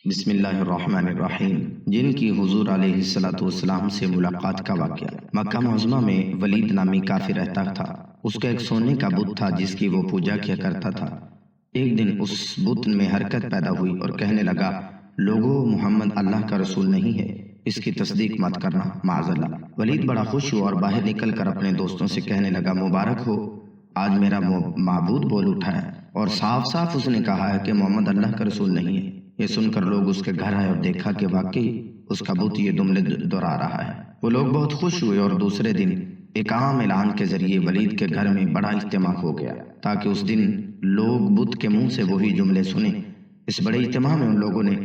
بسم اللہ الرحمن الرحیم۔ جن کی حضور علیہ السلام سے ملاقات کا واقعہ۔ مکہ معظمہ میں ولید نامی کافر رہتا تھا۔ اس کا ایک سونے کا بت تھا جس کی وہ پوجا کیا کرتا تھا۔ ایک دن اس بت میں حرکت پیدا ہوئی اور کہنے لگا، لوگو، محمد اللہ کا رسول نہیں ہے، اس کی تصدیق مت کرنا، معاذ اللہ۔ ولید بڑا خوش ہوا اور باہر نکل کر اپنے دوستوں سے کہنے لگا، مبارک ہو، آج میرا معبود بول اٹھا ہے اور صاف صاف اس نے کہا ہے کہ محمد اللہ کا رسول نہیں ہے۔ یہ سن کر لوگ اس کے گھر آئے اور دیکھا کہ واقعی اس کا بت یہ جملے دہرا رہا ہے۔ وہ لوگ بہت خوش ہوئے اور دوسرے دن ایک عام اعلان کے ذریعے ولید کے گھر میں بڑا اجتماع ہو گیا تاکہ اس دن لوگ بت کے منہ سے وہی جملے سنیں۔ اس بڑے اجتماع میں ان لوگوں نے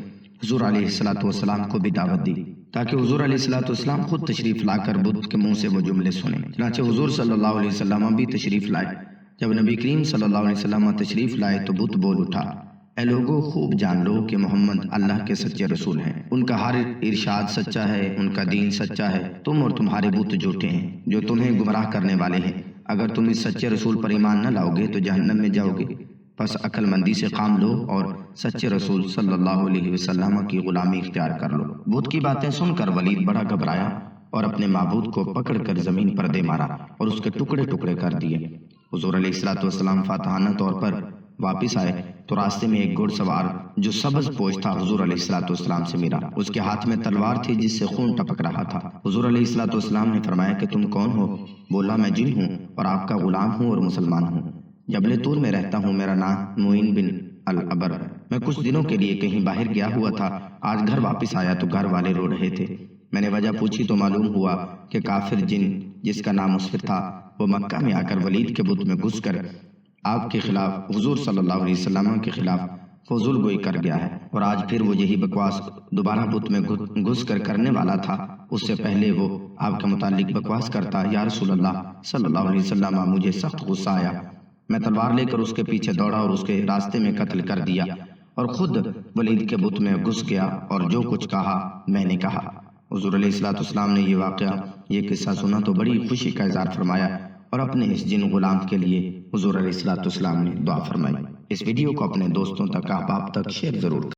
حضور علیہ السلام کو بھی دعوت دی تاکہ حضور علیہ السلام خود تشریف لا کر بت کے منہ سے وہ جملے سنیں۔ چنانچہ حضور صلی اللہ علیہ وسلم بھی تشریف لائے۔ جب نبی کریم صلی اللہ علیہ وسلم تشریف لائے تو بت بول اٹھا، اے لوگوں، خوب جان لو کہ محمد اللہ کے سچے رسول ہیں۔ ان کا ہر ارشاد سچا ہے، ان کا دین سچا ہے۔ تم اور تمہارے بت جھوٹے ہیں جو تمہیں گمراہ کرنے والے ہیں۔ اگر تم اس سچے رسول پر ایمان نہ لاؤ گے تو جہنم میں جاؤ گے۔ پس عقل مندی سے کام لو اور سچے رسول صلی اللہ علیہ وسلم کی غلامی اختیار کر لو۔ بت کی باتیں سن کر ولید بڑا گھبرایا اور اپنے معبود کو پکڑ کر زمین پر دے مارا اور اس کے ٹکڑے ٹکڑے کر دیے۔ حضور علیہ السلام فاتحانہ طور پر واپس آئے تو راستے میں ایک گھڑ سوار جو سبز پوش تھا حضور علیہ السلام سے ملا۔ اس کے ہاتھ میں تلوار تھی جس سے خون ٹپک رہا تھا۔ حضور علیہ السلام نے فرمایا کہ تم کون ہو؟ بولا، میں جن ہوں اور آپ کا غلام ہوں اور مسلمان ہوں۔ جبل طور میں رہتا ہوں، میرا نام معین بن العبر ہے۔ میں کچھ دنوں کے لیے کہیں باہر گیا ہوا تھا، آج گھر واپس آیا تو گھر والے رو رہے تھے۔ میں نے وجہ پوچھی تو معلوم ہوا کہ کافر جن جس کا نام مسفر تھا وہ مکہ میں آ کر ولید کے بت میں گھس کر آپ کے خلاف، حضور صلی اللہ علیہ وسلم کے خلاف فضول گوئی کر گیا ہے، اور آج پھر وہ یہی بکواس دوبارہ بت میں گھس کر کرنے والا تھا۔ اس سے پہلے وہ آپ کے متعلق بکواس کرتا، یا رسول اللہ صلی اللہ علیہ وسلم، مجھے سخت غصہ آیا، میں تلوار لے کر اس کے پیچھے دوڑا اور اس کے راستے میں قتل کر دیا اور خود ولید کے بت میں گھس گیا اور جو کچھ کہا میں نے کہا۔ حضور علیہ السلام نے یہ واقعہ، یہ قصہ سنا تو بڑی خوشی کا اظہار فرمایا اور اپنے اس جن غلام کے لیے حضور علیہ السلام نے دعا فرمائی۔ اس ویڈیو کو اپنے دوستوں تک، احباب تک شیئر ضرور کریں۔